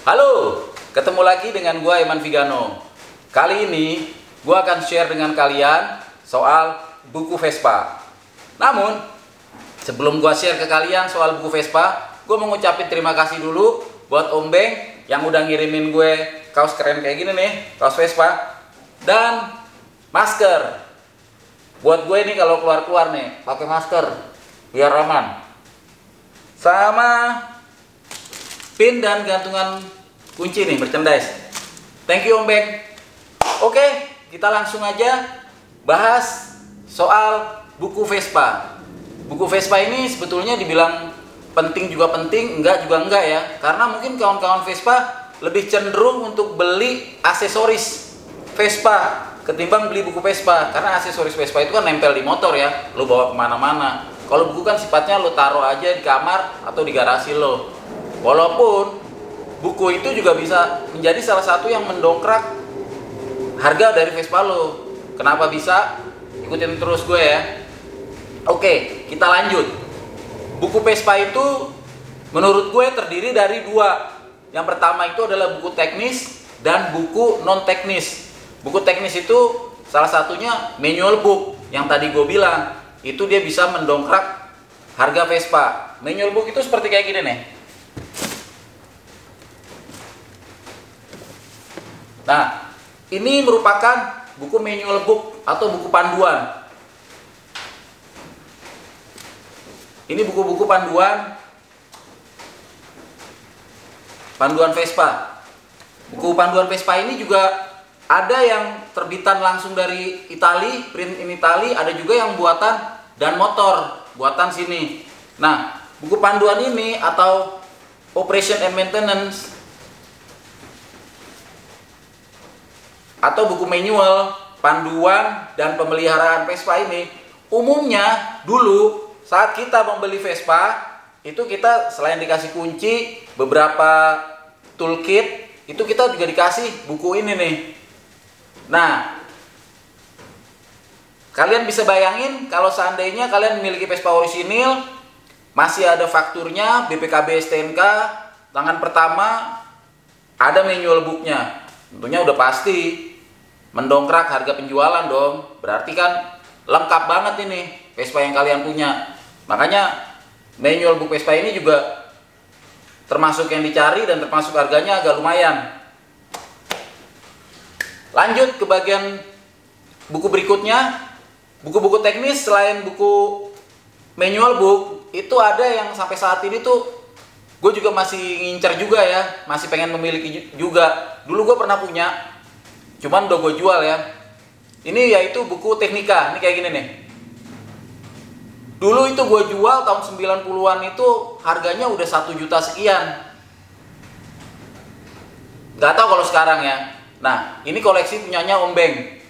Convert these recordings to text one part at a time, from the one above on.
Halo, ketemu lagi dengan gua Eman Vigano. Kali ini gua akan share dengan kalian soal buku Vespa. Namun, sebelum gua share ke kalian soal buku Vespa, gua mau ngucapin terima kasih dulu buat Om Beng yang udah ngirimin gue kaos keren kayak gini nih, kaos Vespa dan masker. Buat gue nih kalau keluar-keluar nih, pakai masker biar aman. Sama pin dan gantungan kunci nih, merchandise. Thank you Om Beng. Oke, kita langsung aja bahas soal buku Vespa. Buku Vespa ini sebetulnya dibilang penting juga penting, enggak juga enggak ya. Karena mungkin kawan-kawan Vespa lebih cenderung untuk beli aksesoris Vespa ketimbang beli buku Vespa. Karena aksesoris Vespa itu kan nempel di motor ya, lo bawa kemana-mana. Kalau buku kan sifatnya lo taruh aja di kamar atau di garasi lo. Walaupun buku itu juga bisa menjadi salah satu yang mendongkrak harga dari Vespa lo. Kenapa bisa? Ikutin terus gue ya. Oke, kita lanjut. Buku Vespa itu menurut gue terdiri dari dua. Yang pertama itu adalah buku teknis dan buku non teknis. Buku teknis itu salah satunya manual book yang tadi gue bilang. Itu dia bisa mendongkrak harga Vespa. Manual book itu seperti kayak gini nih. Nah, ini merupakan buku manual book atau buku panduan. Ini buku-buku panduan Vespa. Buku panduan Vespa ini juga ada yang terbitan langsung dari Itali, print in Itali, ada juga yang buatan dan motor, buatan sini. Nah, buku panduan ini atau operation and maintenance atau buku manual, panduan dan pemeliharaan Vespa ini umumnya dulu saat kita membeli Vespa itu kita selain dikasih kunci, beberapa toolkit, itu kita juga dikasih buku ini nih. Nah, kalian bisa bayangin kalau seandainya kalian memiliki Vespa orisinil, masih ada fakturnya, BPKB STNK, tangan pertama, ada manual booknya. Tentunya udah pasti mendongkrak harga penjualan dong. Berarti kan lengkap banget ini Vespa yang kalian punya. Makanya manual book Vespa ini juga termasuk yang dicari dan termasuk harganya agak lumayan. Lanjut ke bagian buku berikutnya. Buku-buku teknis selain buku manual book itu ada yang sampai saat ini tuh gue juga masih ngincer juga ya, masih pengen memiliki juga. Dulu gue pernah punya, cuman udah gue jual ya. Ini yaitu buku teknika, ini kayak gini nih. Dulu itu gue jual tahun 90-an itu harganya udah 1 juta sekian. Gak tahu kalau sekarang ya. Nah, ini koleksi punyanya Om Beng.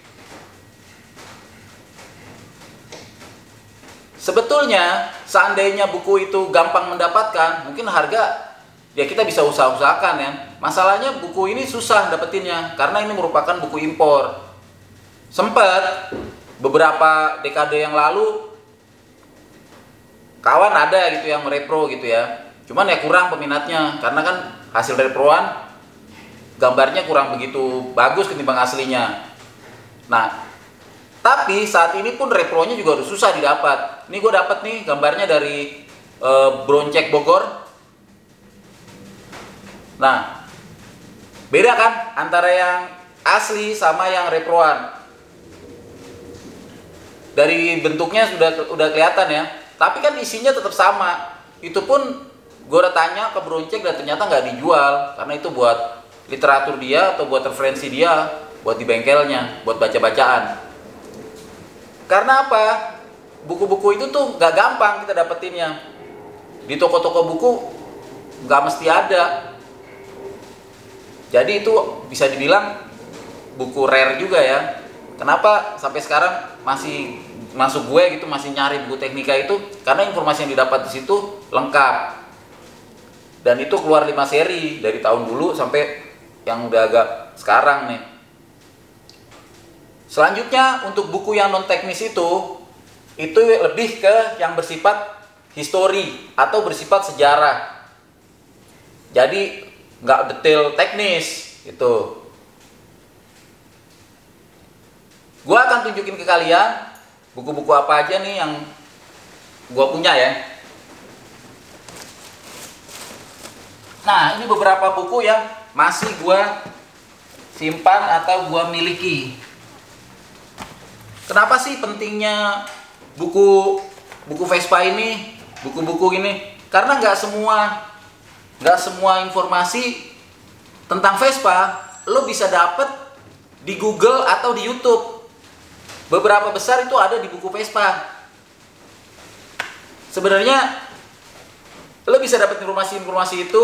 Sebetulnya seandainya buku itu gampang mendapatkan, mungkin harga ya kita bisa usahakan ya. Masalahnya buku ini susah dapetinnya karena ini merupakan buku impor. Sempet beberapa dekade yang lalu kawan ada gitu yang repro gitu ya. Cuman ya kurang peminatnya karena kan hasil reproan gambarnya kurang begitu bagus ketimbang aslinya. Nah, tapi saat ini pun repronya juga udah susah didapat. Ini gue dapat nih gambarnya dari Broncek Bogor. Nah, beda kan antara yang asli sama yang reproan. Dari bentuknya udah kelihatan ya. Tapi kan isinya tetap sama. Itu pun gue udah tanya ke Broncek dan ternyata nggak dijual karena itu buat literatur dia atau buat referensi dia, buat di bengkelnya, buat baca-bacaan. Karena apa? Buku-buku itu tuh nggak gampang kita dapetinnya. Di toko-toko buku nggak mesti ada. Jadi itu bisa dibilang buku rare juga ya. Kenapa sampai sekarang masih masuk gue gitu, masih nyari buku teknika itu karena informasi yang didapat di situ lengkap. Dan itu keluar 5 seri dari tahun dulu sampai yang udah agak sekarang nih. Selanjutnya untuk buku yang non teknis itu lebih ke yang bersifat histori atau bersifat sejarah. Jadi nggak detail teknis gitu. Gua akan tunjukin ke kalian buku-buku apa aja nih yang gua punya ya. Nah, ini beberapa buku yang masih gua simpan atau gua miliki. Kenapa sih pentingnya buku Vespa ini, buku-buku ini? Karena nggak semua informasi tentang Vespa lo bisa dapet di Google atau di YouTube. Beberapa besar itu ada di buku Vespa. Sebenarnya lo bisa dapat informasi-informasi itu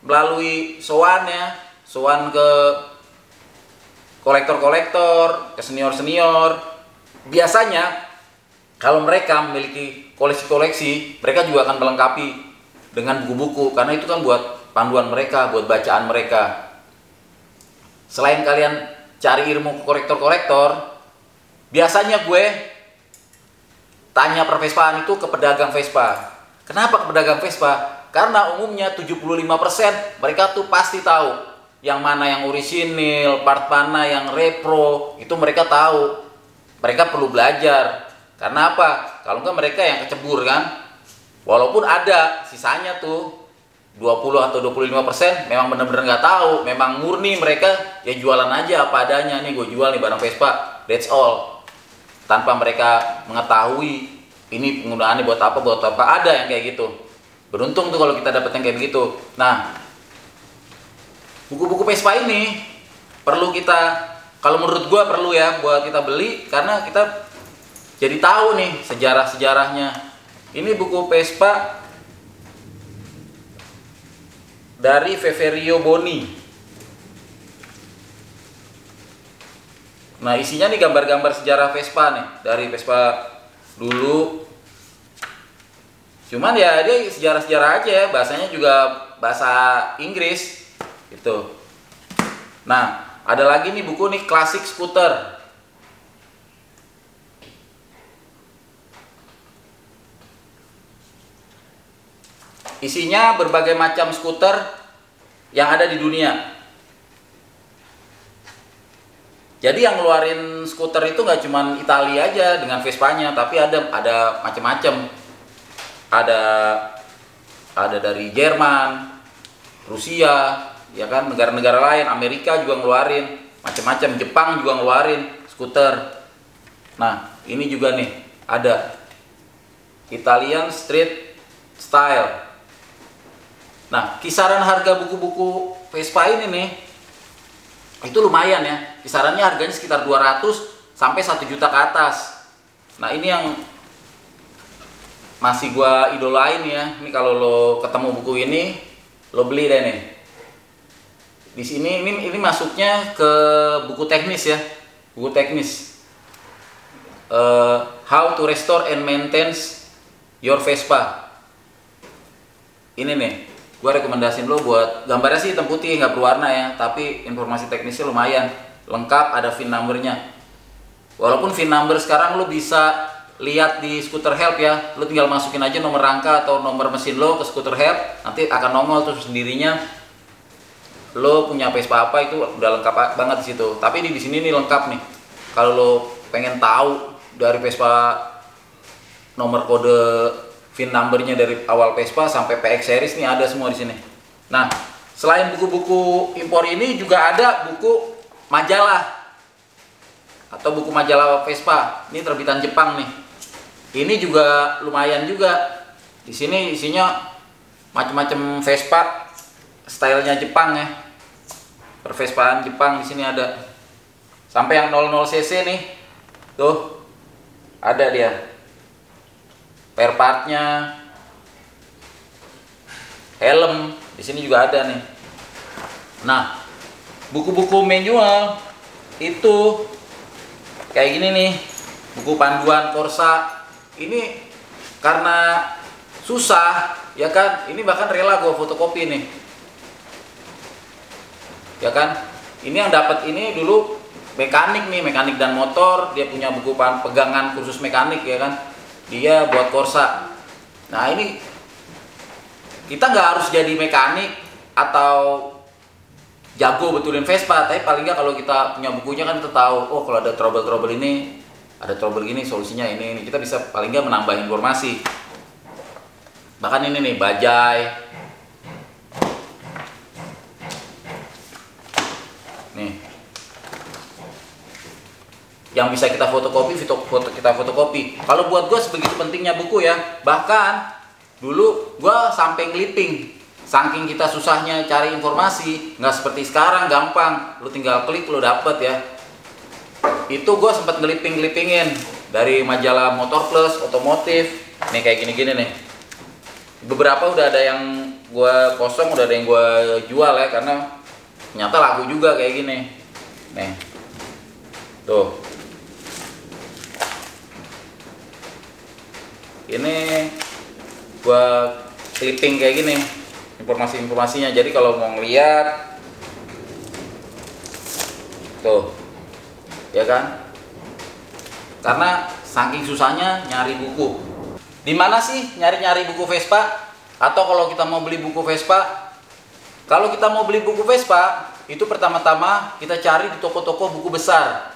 melalui soan ya, soan ke kolektor-kolektor, ke senior-senior. Biasanya kalau mereka memiliki koleksi-koleksi, mereka juga akan melengkapi dengan buku-buku, karena itu kan buat panduan mereka, buat bacaan mereka. Selain kalian cari ilmu ke kolektor-kolektor, biasanya gue tanya pervespaan itu ke pedagang Vespa. Kenapa ke pedagang Vespa? Karena umumnya 75% mereka tuh pasti tahu yang mana yang orisinil, part mana yang repro, itu mereka tahu. Mereka perlu belajar. Karena apa? Kalau enggak mereka yang kecebur kan. Walaupun ada sisanya tuh 20 atau 25% memang benar-benar nggak tahu, memang murni mereka ya jualan aja apa adanya. Nih gue jual nih barang Vespa, that's all. Tanpa mereka mengetahui ini penggunaannya buat apa. Ada yang kayak gitu. Beruntung tuh kalau kita dapet yang kayak begitu. Nah, buku-buku Vespa ini perlu kita, kalau menurut gua perlu ya buat kita beli, karena kita jadi tahu nih sejarah-sejarahnya. Ini buku Vespa dari Veverio Boni. Nah, isinya nih gambar-gambar sejarah Vespa nih, dari Vespa dulu. Cuman ya dia sejarah-sejarah aja ya, bahasanya juga bahasa Inggris gitu. Nah, ada lagi nih buku nih, Classic Scooter. Isinya berbagai macam skuter yang ada di dunia. Jadi yang ngeluarin skuter itu nggak cuma Italia aja dengan Vespanya, tapi ada macam-macam. Ada dari Jerman, Rusia, ya kan, negara-negara lain, Amerika juga ngeluarin macam-macam, Jepang juga ngeluarin skuter. Nah, ini juga nih ada Italian Street Style. Nah, kisaran harga buku-buku Vespa ini nih itu lumayan ya. Kisarannya harganya sekitar 200 sampai 1 juta ke atas. Nah, ini yang masih gua idolain ya. Ini kalau lo ketemu buku ini, lo beli deh nih. Di sini ini masuknya ke buku teknis ya. Buku teknis. How to restore and maintain your Vespa. Ini nih, gua rekomendasiin lo buat, gambarnya sih hitam putih, nggak berwarna ya, tapi informasi teknisnya lumayan lengkap, ada VIN numbernya. Walaupun VIN number sekarang lo bisa lihat di Scooter Help ya, lo tinggal masukin aja nomor rangka atau nomor mesin lo ke Scooter Help, nanti akan nongol terus sendirinya lo punya Vespa apa, itu udah lengkap banget di situ. Tapi di sini nih lengkap nih. Kalau lo pengen tahu dari Vespa nomor kode VIN numbernya dari awal Vespa sampai PX series nih ada semua di sini. Nah, selain buku-buku impor ini juga ada buku majalah atau buku majalah Vespa. Ini terbitan Jepang nih. Ini juga lumayan juga. Di sini isinya macam-macam Vespa stylenya Jepang ya. Pervespaan Jepang di sini ada. Sampai yang 00 cc nih. Tuh. Ada dia. Spare partnya, helm, di sini juga ada nih. Nah, buku-buku manual itu kayak gini nih, buku panduan Corsa. Ini karena susah, ya kan? Ini bahkan rela gue fotokopi nih, ya kan? Ini yang dapat ini dulu mekanik nih, mekanik dan motor. Dia punya buku pegangan kursus mekanik, ya kan? Dia buat Corsa. Nah, ini kita nggak harus jadi mekanik atau jago betulin Vespa, tapi paling nggak kalau kita punya bukunya kan kita tahu, oh kalau ada trouble ini, ada trouble gini, solusinya ini. Kita bisa paling nggak menambah informasi. Bahkan ini nih, bajai. Nih. Yang bisa kita fotokopi, kita fotokopi. Kalau buat gue sebegitu pentingnya buku ya. Bahkan dulu gue sampai ngeliping. Saking kita susahnya cari informasi, nggak seperti sekarang gampang, lu tinggal klik lu dapet ya. Itu gue sempat ngelipingin dari majalah Motor Plus, otomotif, nih kayak gini-gini nih. Beberapa udah ada yang gue kosong, udah ada yang gue jual ya, karena ternyata laku juga kayak gini. Nih, tuh. Ini gue clipping kayak gini. Informasi-informasinya, jadi kalau mau ngeliat tuh ya kan, karena saking susahnya nyari buku. Di mana sih nyari-nyari buku Vespa? Atau kalau kita mau beli buku Vespa, kalau kita mau beli buku Vespa itu pertama-tama kita cari di toko-toko buku besar,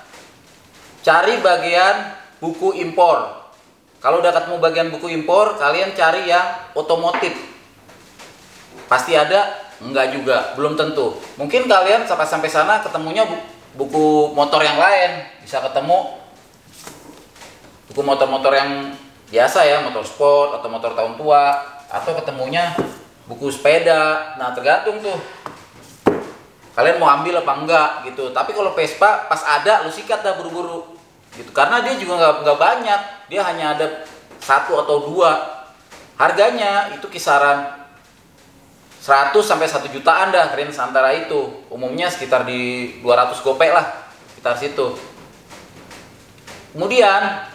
cari bagian buku impor. Kalau udah ketemu bagian buku impor, kalian cari yang otomotif. Pasti ada, enggak juga, belum tentu. Mungkin kalian sampai sana ketemunya buku motor yang lain, bisa ketemu buku motor-motor yang biasa ya, motor sport atau motor tahun tua, atau ketemunya buku sepeda. Nah, tergantung tuh kalian mau ambil apa enggak gitu. Tapi kalau Vespa pas ada lu sikat dah buru-buru gitu, karena dia juga nggak banyak, dia hanya ada 1 atau 2. Harganya itu kisaran 100 sampai 1 jutaan dah, range antara itu. Umumnya sekitar di 200 gopek lah, sekitar situ. Kemudian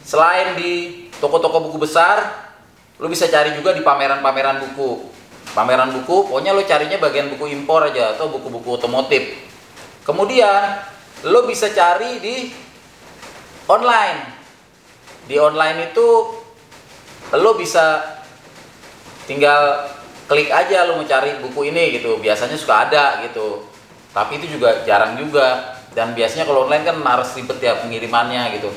selain di toko-toko buku besar, lo bisa cari juga di pameran-pameran buku. Pameran buku, pokoknya lo carinya bagian buku impor aja atau buku-buku otomotif. Kemudian lo bisa cari di online. Di online itu lo bisa tinggal klik aja lo mau cari buku ini gitu, biasanya suka ada gitu. Tapi itu juga jarang juga, dan biasanya kalau online kan harus ribet ya pengirimannya gitu.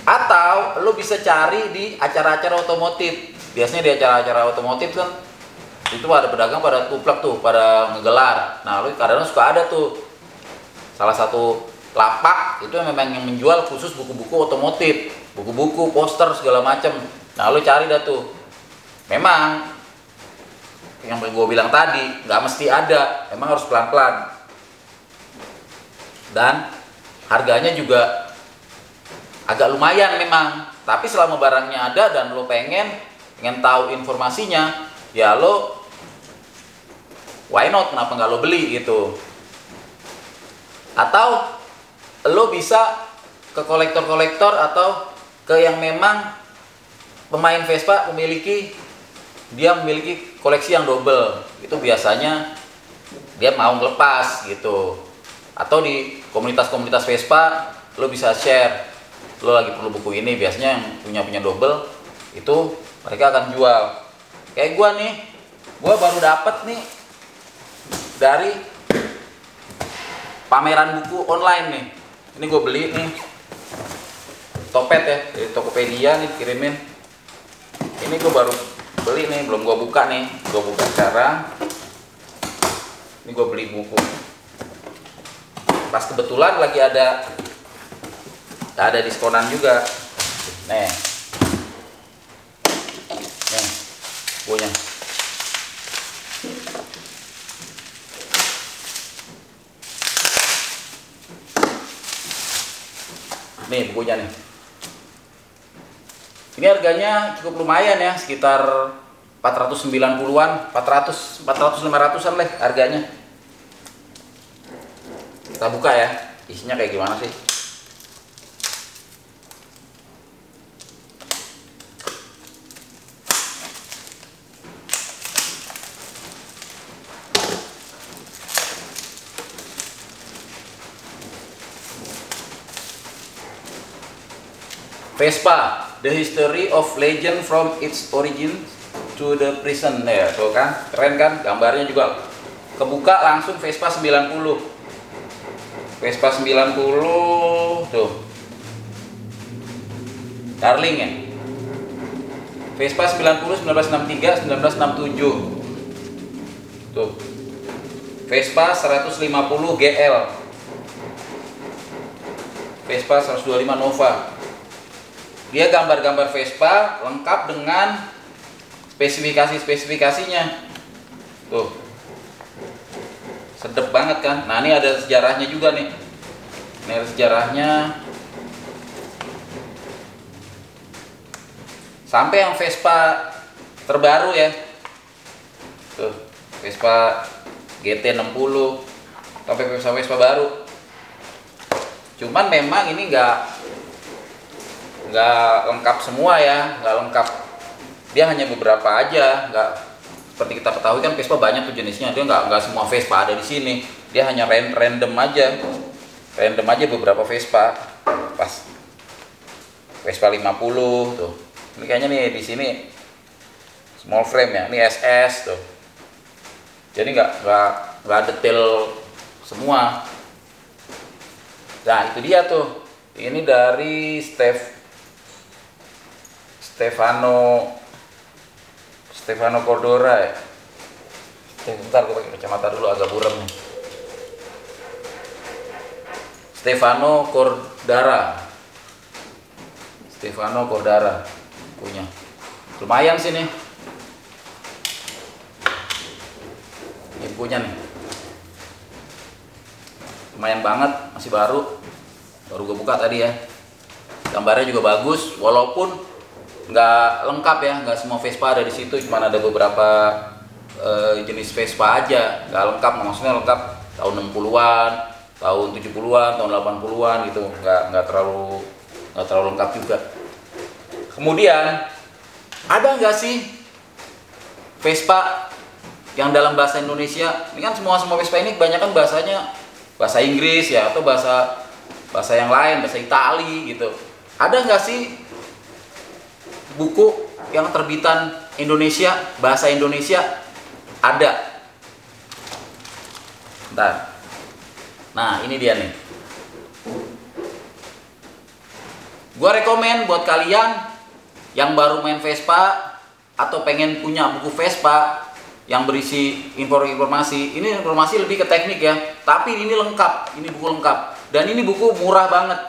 Atau lo bisa cari di acara-acara otomotif. Biasanya di acara-acara otomotif kan itu ada pedagang pada tuplak tuh, pada ngegelar. Nah, lo kadang-kadang suka ada tuh salah satu lapak itu memang yang menjual khusus buku-buku otomotif, buku-buku, poster segala macam. Nah, lo cari dah tuh. Memang yang gue bilang tadi nggak mesti ada, emang harus pelan-pelan, dan harganya juga agak lumayan memang. Tapi selama barangnya ada dan lo pengen tahu informasinya, ya lo why not, kenapa nggak lo beli gitu. Atau lo bisa ke kolektor-kolektor atau ke yang memang pemain Vespa dia memiliki koleksi yang double. Itu biasanya dia mau ngelepas gitu. Atau di komunitas-komunitas Vespa lo bisa share, lo lagi perlu buku ini, biasanya yang punya double itu mereka akan jual. Kayak gua nih, gua baru dapet nih dari pameran buku online nih. Ini gue beli nih Topet ya, dari Tokopedia nih, kirimin. Ini gue baru beli nih, belum gue buka nih. Gue buka sekarang. Ini gue beli buku. Pas kebetulan lagi ada diskonan juga. Nih bukunya. Nih bukunya nih. Ini harganya cukup lumayan ya, sekitar 490-an, 500-an lah harganya. Kita buka ya, isinya kayak gimana sih? Vespa, the history of legend from its origin to the present. Ya, tuh kan, keren kan? Gambarnya juga kebuka langsung Vespa 90. Vespa 90 tuh. Darling ya. Vespa 90 1963 1967. Tuh. Vespa 150 GL. Vespa 125 Nova. Dia gambar-gambar Vespa lengkap dengan spesifikasinya. Tuh. Sedep banget kan. Nah, ini ada sejarahnya juga nih. Ini ada sejarahnya. Sampai yang Vespa terbaru ya. Tuh, Vespa GT60 sampai Vespa baru. Cuman memang ini nggak lengkap semua ya, nggak lengkap. Dia hanya beberapa aja, nggak seperti kita ketahui kan Vespa banyak tuh jenisnya. Dia nggak semua Vespa ada di sini. Dia hanya random aja beberapa Vespa. Pas Vespa 50 tuh. Ini kayaknya nih di sini small frame ya. Ini SS tuh. Jadi nggak detail semua. Nah itu dia tuh. Ini dari Stefano Cordora ya. Bentar gue pakai kacamata dulu agak buram nih. Stefano Cordara punya. Lumayan sih nih. Ini punya nih. Lumayan banget, masih baru gue buka tadi ya. Gambarnya juga bagus, walaupun nggak lengkap ya, nggak semua Vespa ada di situ, cuma ada beberapa jenis Vespa aja, nggak lengkap. Maksudnya lengkap tahun 60-an, tahun 70-an, tahun 80-an gitu, nggak terlalu lengkap juga. Kemudian ada nggak sih Vespa yang dalam bahasa Indonesia? Ini kan semua Vespa ini kebanyakan bahasanya bahasa Inggris ya, atau bahasa yang lain, bahasa Itali gitu. Ada nggak sih buku yang terbitan Indonesia, bahasa Indonesia? Ada. Bentar. Nah ini dia nih. Gua rekomen buat kalian yang baru main Vespa atau pengen punya buku Vespa yang berisi informasi. Ini informasi lebih ke teknik ya, tapi ini lengkap, ini buku lengkap. Dan ini buku murah banget.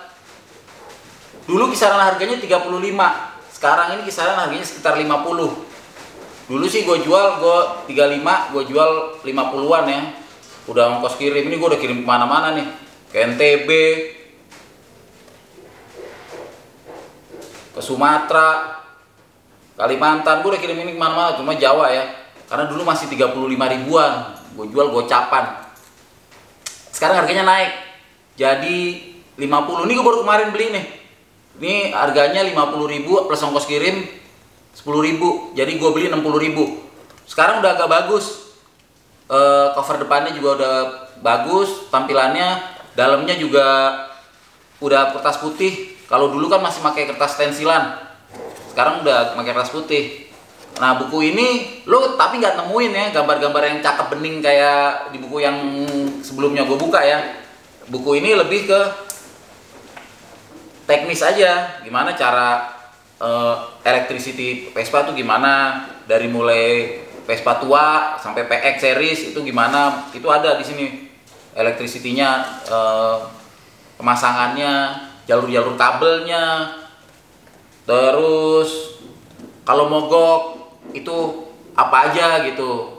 Dulu kisaran harganya 35, sekarang ini kisaran harganya sekitar 50. Dulu sih gue jual 35, gue jual 50-an ya. Udah ongkos kirim, ini gue udah kirim kemana-mana nih. Ke NTB, ke Sumatera, Kalimantan, gue udah kirim ini kemana-mana, cuma Jawa ya. Karena dulu masih 35 ribuan, gue jual gocapan. Sekarang harganya naik, jadi 50. Ini gue baru kemarin beli nih. Ini harganya 50.000 plus ongkos kirim 10.000. Jadi gue beli 60.000. Sekarang udah agak bagus. Cover depannya juga udah bagus, tampilannya, dalamnya juga udah kertas putih. Kalau dulu kan masih pakai kertas stensilan. Sekarang udah pakai kertas putih. Nah buku ini lo tapi nggak nemuin ya gambar-gambar yang cakep bening kayak di buku yang sebelumnya gue buka ya. Buku ini lebih ke teknis aja, gimana cara electricity Vespa tuh gimana, dari mulai Vespa tua sampai PX series itu gimana, itu ada di sini electricity-nya, pemasangannya, jalur-jalur kabelnya, terus kalau mogok itu apa aja gitu,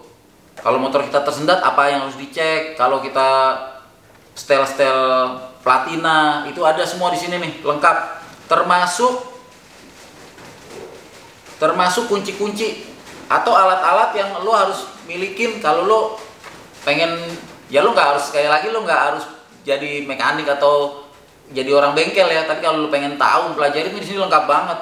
kalau motor kita tersendat apa yang harus dicek, kalau kita setel platina itu ada semua di sini nih lengkap, termasuk kunci-kunci atau alat-alat yang lo harus milikin kalau lo pengen, ya lo nggak harus, sekali lagi lo nggak harus jadi mekanik atau jadi orang bengkel ya, tapi kalau lo pengen tahu pelajari di sini lengkap banget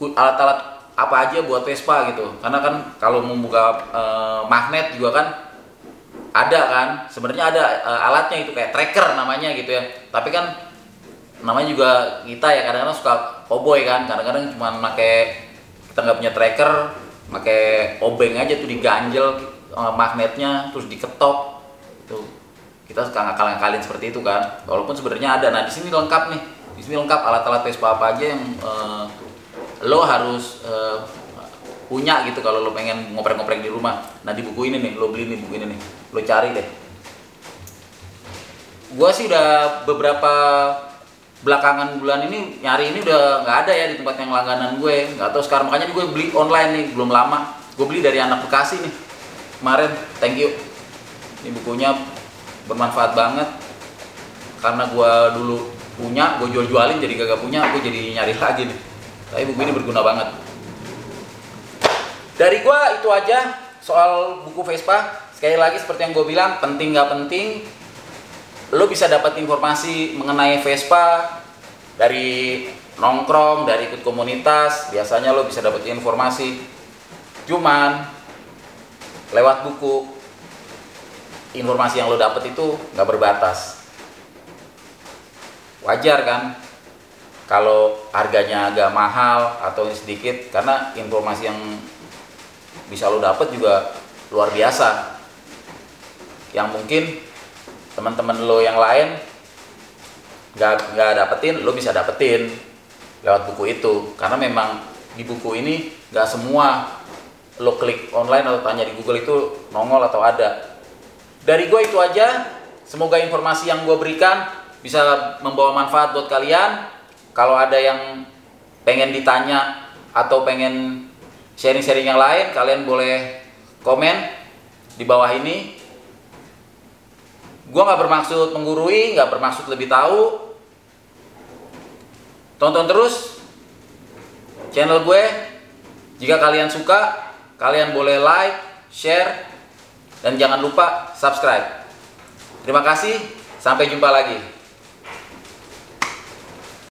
alat-alat apa aja buat Vespa gitu. Karena kan kalau membuka magnet juga kan ada kan, sebenarnya ada alatnya itu kayak tracker namanya gitu ya, tapi kan namanya juga kita ya kadang-kadang suka cowboy kan, kadang-kadang cuma pakai, kita nggak punya tracker, pakai obeng aja tuh, diganjel magnetnya terus diketok. Itu kita suka ngakal-ngakalin seperti itu kan. Walaupun sebenarnya ada. Nah, di sini lengkap nih. Di sini lengkap alat-alat Vespa apa aja yang lo harus punya gitu kalau lo pengen ngoprek-ngoprek di rumah. Nah, di buku ini nih, lo beli nih buku ini nih. Lo cari deh. Gua sih udah beberapa belakangan bulan ini nyari ini udah nggak ada ya di tempat yang langganan gue. Nggak tahu sekarang, makanya gue beli online nih, belum lama. Gue beli dari anak Bekasi nih kemarin. Thank you. Ini bukunya bermanfaat banget. Karena gue dulu punya, gue jual-jualin jadi kagak punya, gue jadi nyari lagi nih. Tapi buku ini berguna banget. Dari gue itu aja soal buku Vespa. Sekali lagi seperti yang gue bilang, penting nggak penting, lo bisa dapat informasi mengenai Vespa dari nongkrong, dari ikut komunitas. Biasanya lo bisa dapat informasi. Cuman lewat buku, informasi yang lo dapat itu nggak berbatas. Wajar kan kalau harganya agak mahal atau sedikit, karena informasi yang bisa lo dapat juga luar biasa. Yang mungkin teman-teman lo yang lain nggak dapetin, lo bisa dapetin lewat buku itu. Karena memang di buku ini nggak semua lo klik online atau tanya di Google itu nongol atau ada. Dari gue itu aja. Semoga informasi yang gue berikan bisa membawa manfaat buat kalian. Kalau ada yang pengen ditanya atau pengen sharing-sharing yang lain, kalian boleh komen di bawah ini. Gue nggak bermaksud menggurui, nggak bermaksud lebih tahu. Tonton terus channel gue. Jika kalian suka, kalian boleh like, share, dan jangan lupa subscribe. Terima kasih, sampai jumpa lagi.